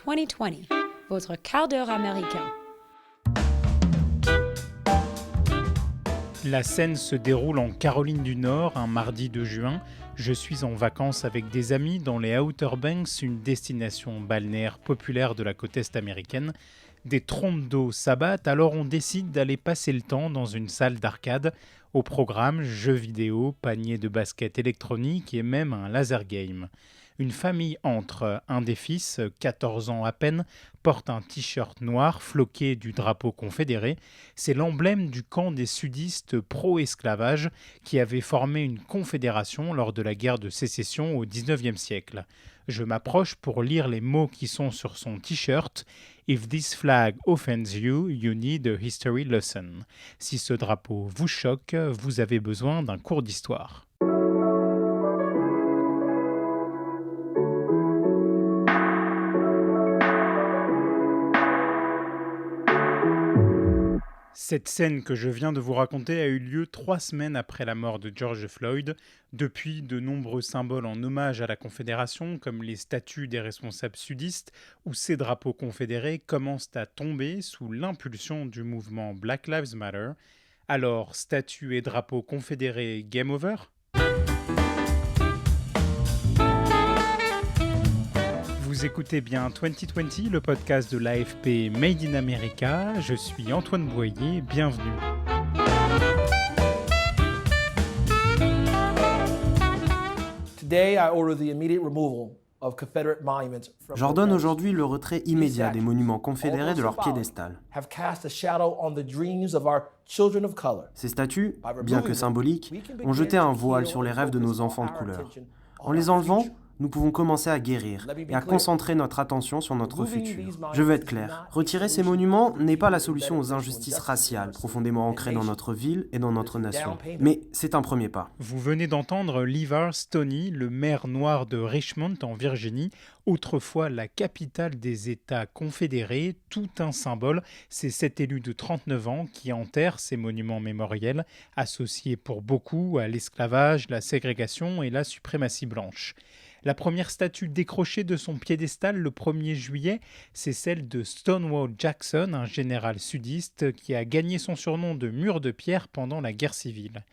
2020, votre quart d'heure américain. La scène se déroule en Caroline du Nord, un mardi de juin. Je suis en vacances avec des amis dans les Outer Banks, une destination balnéaire populaire de la côte est américaine. Des trompes d'eau s'abattent, alors on décide d'aller passer le temps dans une salle d'arcade. Au programme, jeux vidéo, panier de basket électronique et même un laser game. Une famille entre. Un des fils, 14 ans à peine, porte un t-shirt noir floqué du drapeau confédéré. C'est l'emblème du camp des sudistes pro-esclavage qui avait formé une confédération lors de la guerre de sécession au XIXe siècle. Je m'approche pour lire les mots qui sont sur son t-shirt. If this flag offends you, you need a history lesson. Si ce drapeau vous choque, vous avez besoin d'un cours d'histoire. Cette scène que je viens de vous raconter a eu lieu 3 semaines après la mort de George Floyd. Depuis, de nombreux symboles en hommage à la Confédération, comme les statues des responsables sudistes ou ces drapeaux confédérés, commencent à tomber sous l'impulsion du mouvement Black Lives Matter. Alors, statues et drapeaux confédérés, game over ? Vous écoutez bien 2020, le podcast de l'AFP Made in America. Je suis Antoine Boyer, bienvenue. J'ordonne aujourd'hui le retrait immédiat des monuments confédérés de leur piédestal. Ces statues, bien que symboliques, ont jeté un voile sur les rêves de nos enfants de couleur. En les enlevant, nous pouvons commencer à guérir et à concentrer notre attention sur notre futur. Je veux être clair, retirer ces monuments n'est pas la solution aux injustices raciales profondément ancrées dans notre ville et dans notre nation. Mais c'est un premier pas. Vous venez d'entendre Levar Stoney, le maire noir de Richmond en Virginie, autrefois la capitale des États confédérés, tout un symbole. C'est cet élu de 39 ans qui enterre ces monuments mémoriels, associés pour beaucoup à l'esclavage, la ségrégation et la suprématie blanche. La première statue décrochée de son piédestal le 1er juillet, c'est celle de Stonewall Jackson, un général sudiste qui a gagné son surnom de mur de pierre pendant la guerre civile.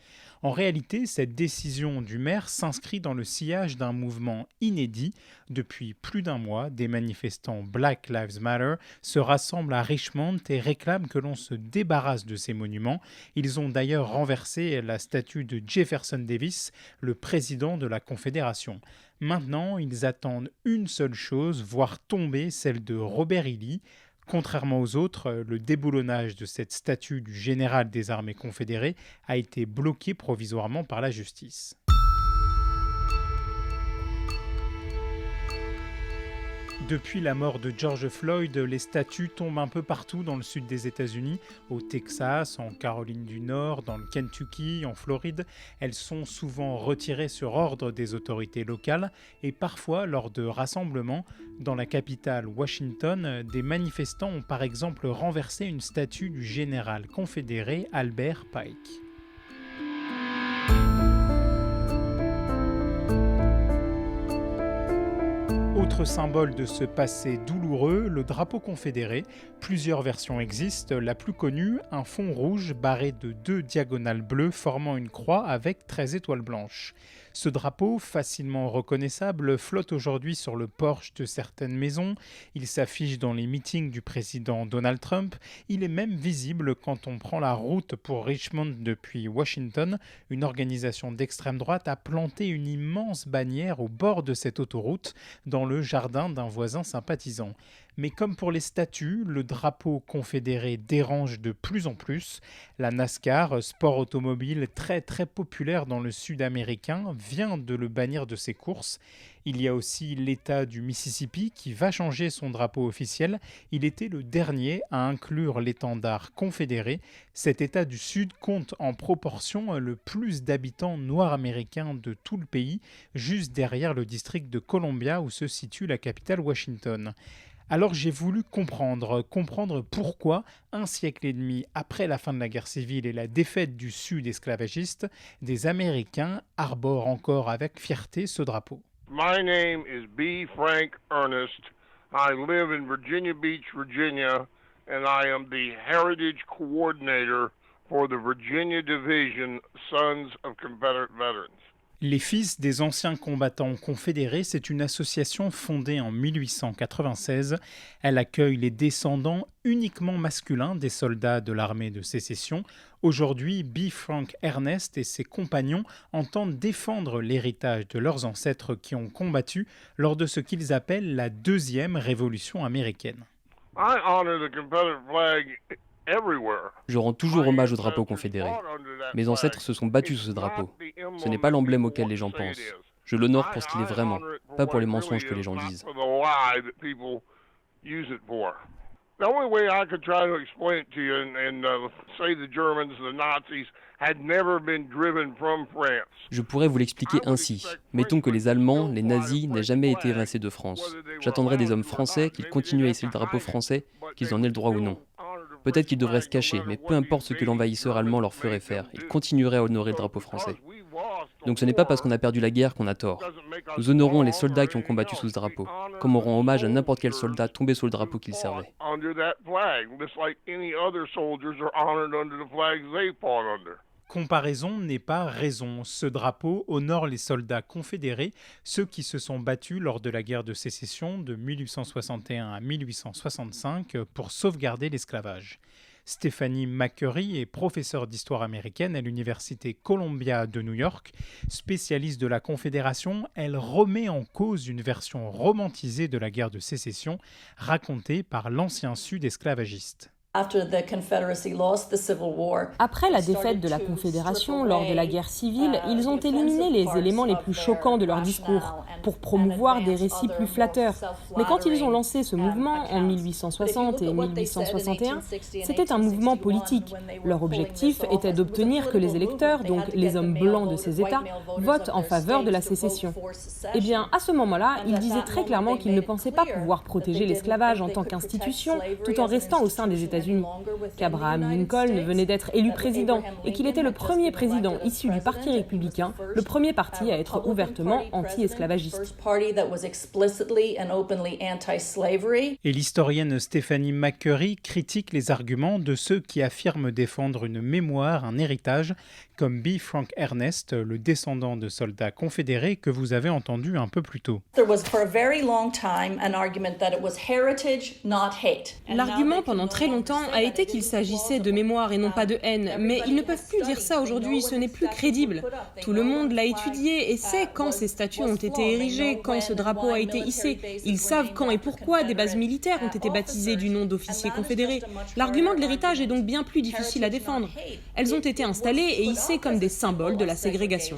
En réalité, cette décision du maire s'inscrit dans le sillage d'un mouvement inédit. Depuis plus d'un mois, des manifestants Black Lives Matter se rassemblent à Richmond et réclament que l'on se débarrasse de ces monuments. Ils ont d'ailleurs renversé la statue de Jefferson Davis, le président de la Confédération. Maintenant, ils attendent une seule chose, voir tomber celle de Robert E. Lee. Contrairement aux autres, le déboulonnage de cette statue du général des armées confédérées a été bloqué provisoirement par la justice. Depuis la mort de George Floyd, les statues tombent un peu partout dans le sud des États-Unis, au Texas, en Caroline du Nord, dans le Kentucky, en Floride. Elles sont souvent retirées sur ordre des autorités locales et parfois lors de rassemblements. Dans la capitale Washington, des manifestants ont par exemple renversé une statue du général confédéré Albert Pike. Autre symbole de ce passé douloureux, le drapeau confédéré. Plusieurs versions existent. La plus connue, un fond rouge barré de 2 diagonales bleues formant une croix avec 13 étoiles blanches. Ce drapeau, facilement reconnaissable, flotte aujourd'hui sur le porche de certaines maisons. Il s'affiche dans les meetings du président Donald Trump. Il est même visible quand on prend la route pour Richmond depuis Washington. Une organisation d'extrême droite a planté une immense bannière au bord de cette autoroute, dans le jardin d'un voisin sympathisant. Mais comme pour les statues, le drapeau confédéré dérange de plus en plus. La NASCAR, sport automobile très très populaire dans le sud américain, vient de le bannir de ses courses. Il y a aussi l'État du Mississippi qui va changer son drapeau officiel. Il était le dernier à inclure l'étendard confédéré. Cet État du Sud compte en proportion le plus d'habitants noirs américains de tout le pays, juste derrière le district de Columbia où se situe la capitale Washington. Alors j'ai voulu comprendre pourquoi, un siècle et demi après la fin de la guerre civile et la défaite du Sud esclavagiste, des Américains arborent encore avec fierté ce drapeau. My name is B. Frank Ernest. I live in Virginia Beach, Virginia, and I am the Heritage Coordinator for the Virginia Division Sons of Confederate Veterans. Les Fils des anciens combattants confédérés, c'est une association fondée en 1896. Elle accueille les descendants uniquement masculins des soldats de l'armée de sécession. Aujourd'hui, B. Frank Ernest et ses compagnons entendent défendre l'héritage de leurs ancêtres qui ont combattu lors de ce qu'ils appellent la deuxième révolution américaine. I honor the Confederate flag everywhere. Je rends toujours hommage au drapeau confédéré. Mes ancêtres se sont battus sous ce drapeau. Ce n'est pas l'emblème auquel les gens pensent. Je l'honore pour ce qu'il est vraiment, pas pour les mensonges que les gens disent. The only way I could try to explain it to you and say the Germans, the Nazis, had never been driven from France. Je pourrais vous l'expliquer ainsi. Mettons que les Allemands, les nazis, n'aient jamais été évincés de France. J'attendrai des hommes français qu'ils continuent à hisser le drapeau français, qu'ils en aient le droit ou non. Peut-être qu'ils devraient se cacher, mais peu importe ce que l'envahisseur allemand leur ferait faire, ils continueraient à honorer le drapeau français. Donc ce n'est pas parce qu'on a perdu la guerre qu'on a tort. Nous honorons les soldats qui ont combattu sous ce drapeau, comme on rend hommage à n'importe quel soldat tombé sous le drapeau qu'il servait. Comparaison n'est pas raison. Ce drapeau honore les soldats confédérés, ceux qui se sont battus lors de la guerre de sécession de 1861 à 1865 pour sauvegarder l'esclavage. Stephanie McCurry est professeure d'histoire américaine à l'université Columbia de New York. Spécialiste de la Confédération, elle remet en cause une version romantisée de la guerre de sécession racontée par l'ancien Sud esclavagiste. Après la défaite de la Confédération lors de la guerre civile, ils ont éliminé les éléments les plus choquants de leur discours pour promouvoir des récits plus flatteurs. Mais quand ils ont lancé ce mouvement en 1860 et 1861, c'était un mouvement politique. Leur objectif était d'obtenir que les électeurs, donc les hommes blancs de ces États, votent en faveur de la sécession. Eh bien, à ce moment-là, ils disaient très clairement qu'ils ne pensaient pas pouvoir protéger l'esclavage en tant qu'institution tout en restant au sein des États-Unis, qu'Abraham Lincoln venait d'être élu président et qu'il était le premier président issu du Parti républicain, le premier parti à être ouvertement anti-esclavagiste. Et l'historienne Stephanie McCurry critique les arguments de ceux qui affirment défendre une mémoire, un héritage, comme B. Frank Ernest, le descendant de soldats confédérés que vous avez entendu un peu plus tôt. L'argument pendant très longtemps a été qu'il s'agissait de mémoire et non pas de haine, mais ils ne peuvent plus dire ça aujourd'hui, ce n'est plus crédible. Tout le monde l'a étudié et sait quand ces statues ont été érigées, quand ce drapeau a été hissé. Ils savent quand et pourquoi des bases militaires ont été baptisées du nom d'officiers confédérés. L'argument de l'héritage est donc bien plus difficile à défendre. Elles ont été installées et hissées comme des symboles de la ségrégation.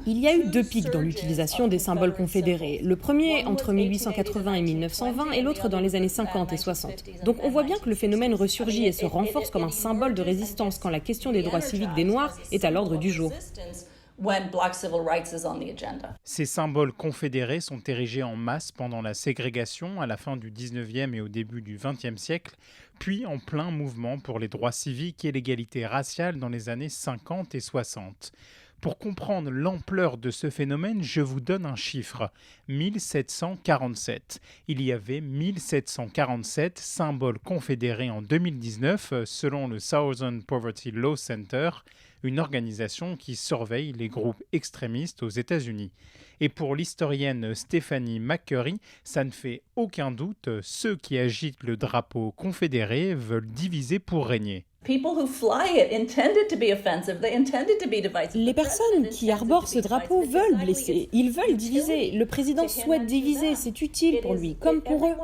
Il y a eu deux pics dans l'utilisation des symboles confédérés. Le premier entre 1880 et 1920 et l'autre dans les années 50 et 60. Donc on voit bien que le phénomène ressurgit et se renforce comme un symbole de résistance quand la question des droits civiques des Noirs est à l'ordre du jour. Ces symboles confédérés sont érigés en masse pendant la ségrégation à la fin du 19e et au début du 20e siècle, puis en plein mouvement pour les droits civiques et l'égalité raciale dans les années 50 et 60. Pour comprendre l'ampleur de ce phénomène, je vous donne un chiffre, 1747. Il y avait 1747 symboles confédérés en 2019, selon le Southern Poverty Law Center, une organisation qui surveille les groupes extrémistes aux États-Unis. Et pour l'historienne Stephanie McCurry, ça ne fait aucun doute, ceux qui agitent le drapeau confédéré veulent diviser pour régner. Les personnes qui arborent ce drapeau veulent blesser, ils veulent diviser. Le président souhaite diviser, c'est utile pour lui, comme pour eux.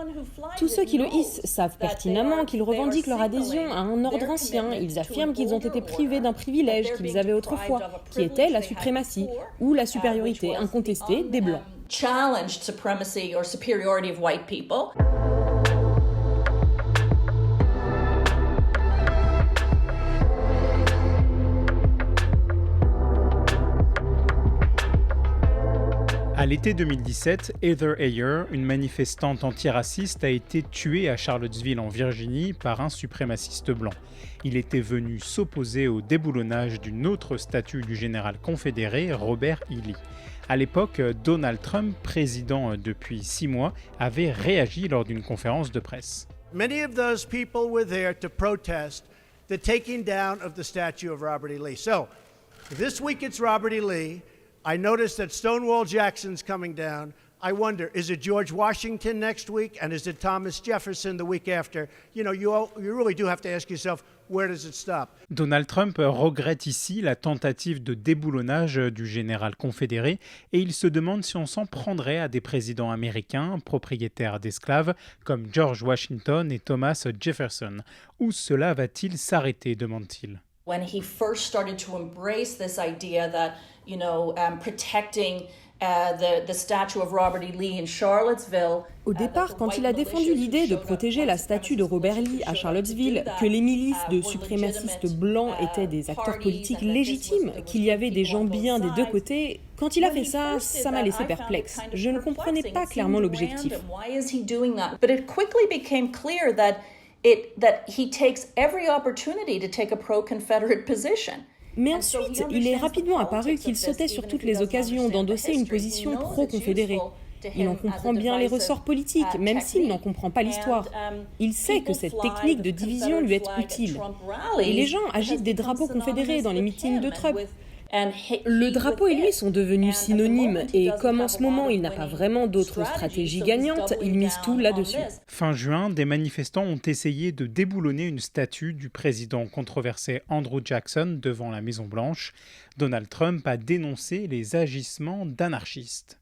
Tous ceux qui le hissent savent pertinemment qu'ils revendiquent leur adhésion à un ordre ancien. Ils affirment qu'ils ont été privés d'un privilège qu'ils avaient autrefois, qui était la suprématie ou la supériorité incontestée des Blancs. À l'été 2017, Heather Heyer, une manifestante antiraciste, a été tuée à Charlottesville en Virginie par un suprémaciste blanc. Il était venu s'opposer au déboulonnage d'une autre statue du général confédéré Robert E. Lee. À l'époque, Donald Trump, président depuis 6 mois, avait réagi lors d'une conférence de presse. Many of those people were there to protest the taking down of the statue of Robert E. Lee. So, this week it's Robert E. Lee. I noticed that Stonewall Jackson's coming down. I wonder, is it George Washington next week? And is it Thomas Jefferson the week after? You know, you really do have to ask yourself, where does it stop? Donald Trump regrette ici la tentative de déboulonnage du général confédéré et il se demande si on s'en prendrait à des présidents américains propriétaires d'esclaves comme George Washington et Thomas Jefferson. Où cela va-t-il s'arrêter, demande-t-il. When he first started to embrace this idea that, protecting the statue of Robert E. Lee in Charlottesville. Au départ, quand il a défendu l'idée de protéger la statue de Robert Lee à Charlottesville, que les milices de suprémacistes blancs étaient des acteurs politiques légitimes, qu'il y avait des gens bien des deux côtés, quand il a fait ça, ça m'a laissé perplexe. Je ne comprenais pas clairement l'objectif. That he takes every opportunity to take a pro-Confederate position. Mais ensuite, il est rapidement apparu qu'il sautait sur toutes les occasions d'endosser une position pro-confédérée. Il en comprend bien les ressorts politiques, même s'il n'en comprend pas l'histoire. Il sait que cette technique de division lui est utile. Et les gens agitent des drapeaux confédérés dans les meetings de Trump. Le drapeau et lui sont devenus synonymes et comme en ce moment il n'a pas vraiment d'autres stratégies gagnantes, il mise tout là-dessus. Fin juin, des manifestants ont essayé de déboulonner une statue du président controversé Andrew Jackson devant la Maison-Blanche. Donald Trump a dénoncé les agissements d'anarchistes.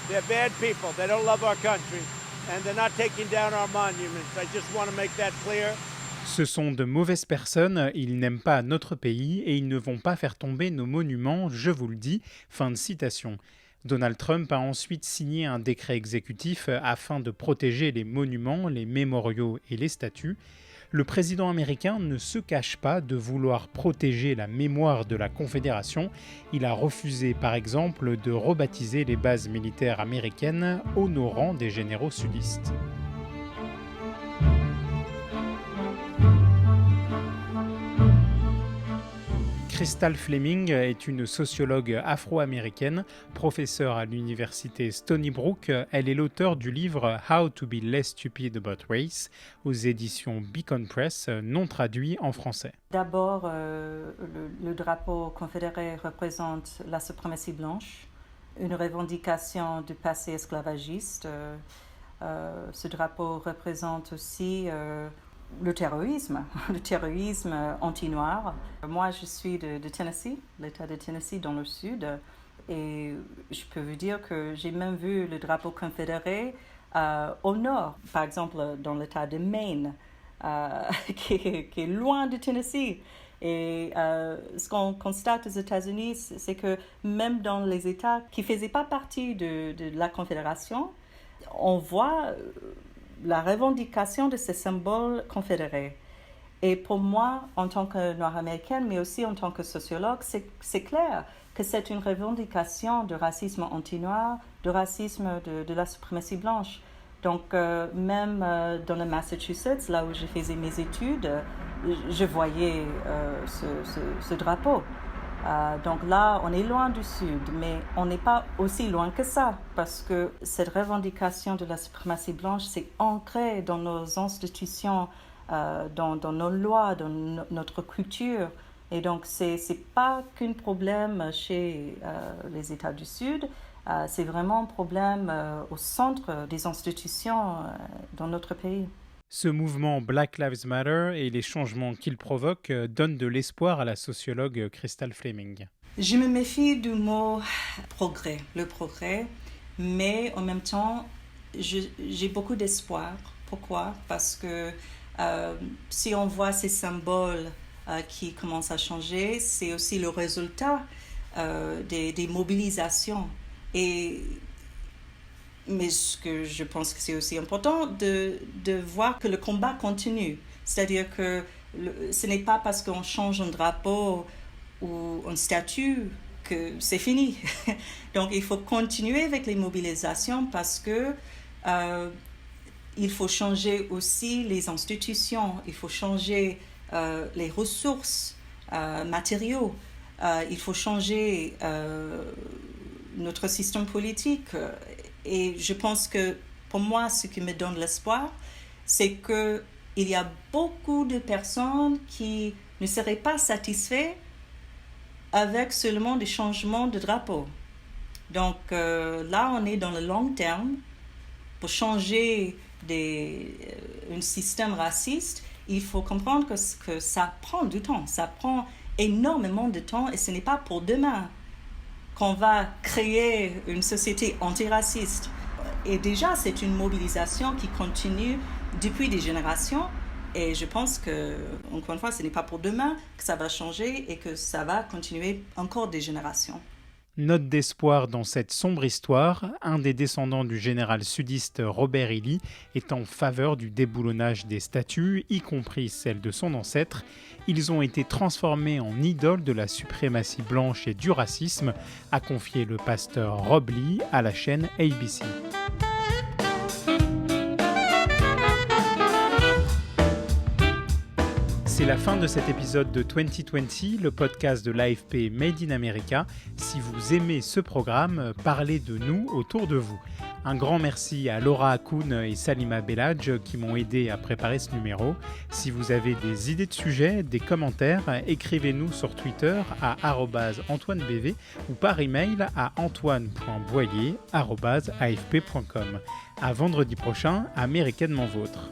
They're bad people. They don't love our country and they're not taking down our monuments. I just want to make that clear. Ce sont de mauvaises personnes, ils n'aiment pas notre pays et ils ne vont pas faire tomber nos monuments, je vous le dis. Fin de citation. Donald Trump a ensuite signé un décret exécutif afin de protéger les monuments, les mémoriaux et les statues. Le président américain ne se cache pas de vouloir protéger la mémoire de la Confédération. Il a refusé par exemple de rebaptiser les bases militaires américaines honorant des généraux sudistes. Crystal Fleming est une sociologue afro-américaine, professeure à l'université Stony Brook. Elle est l'auteure du livre « How to be less stupid about race » aux éditions Beacon Press, non traduit en français. D'abord, le drapeau confédéré représente la suprématie blanche, une revendication du passé esclavagiste. Ce drapeau représente aussi le terrorisme anti-noir. Moi, je suis de Tennessee, l'État de Tennessee dans le sud, et je peux vous dire que j'ai même vu le drapeau confédéré au nord, par exemple dans l'État de Maine, qui est loin de Tennessee. Et ce qu'on constate aux États-Unis, c'est que même dans les États qui ne faisaient pas partie de la Confédération, on voit la revendication de ces symboles confédérés. Et pour moi, en tant que Noire américaine, mais aussi en tant que sociologue, c'est clair que c'est une revendication de racisme anti-noir, de racisme de la suprématie blanche. Donc, même dans le Massachusetts, là où je faisais mes études, je voyais ce drapeau. Donc là, on est loin du Sud, mais on n'est pas aussi loin que ça, parce que cette revendication de la suprématie blanche, c'est ancré dans nos institutions, dans nos lois, dans notre culture. Et donc, c'est pas qu'un problème chez les États du Sud, c'est vraiment un problème au centre des institutions dans notre pays. Ce mouvement Black Lives Matter et les changements qu'il provoque donnent de l'espoir à la sociologue Crystal Fleming. Je me méfie du mot progrès, le progrès, mais en même temps, j'ai beaucoup d'espoir. Pourquoi? Parce que si on voit ces symboles qui commencent à changer, c'est aussi le résultat des mobilisations. Mais ce que je pense que c'est aussi important de voir que le combat continue. C'est-à-dire que ce n'est pas parce qu'on change un drapeau ou une statue que c'est fini. Donc il faut continuer avec les mobilisations parce que il faut changer aussi les institutions, il faut changer les ressources matériaux, il faut changer notre système politique. Et je pense que pour moi, ce qui me donne l'espoir, c'est qu'il y a beaucoup de personnes qui ne seraient pas satisfaits avec seulement des changements de drapeau. Donc là, on est dans le long terme. Pour changer un système raciste, il faut comprendre que ça prend du temps. Ça prend énormément de temps et ce n'est pas pour demain qu'on va créer une société antiraciste. Et déjà, c'est une mobilisation qui continue depuis des générations. Et je pense que, encore une fois, ce n'est pas pour demain que ça va changer et que ça va continuer encore des générations. Note d'espoir dans cette sombre histoire, un des descendants du général sudiste Robert E. Lee est en faveur du déboulonnage des statues, y compris celles de son ancêtre. Ils ont été transformés en idoles de la suprématie blanche et du racisme, a confié le pasteur Rob Lee à la chaîne ABC. C'est la fin de cet épisode de 2020, le podcast de l'AFP Made in America. Si vous aimez ce programme, parlez de nous autour de vous. Un grand merci à Laura Hakoun et Salima Belladj qui m'ont aidé à préparer ce numéro. Si vous avez des idées de sujets, des commentaires, écrivez-nous sur Twitter à @AntoineBV ou par email à antoine.boyer@afp.com. À vendredi prochain, américanement vôtre.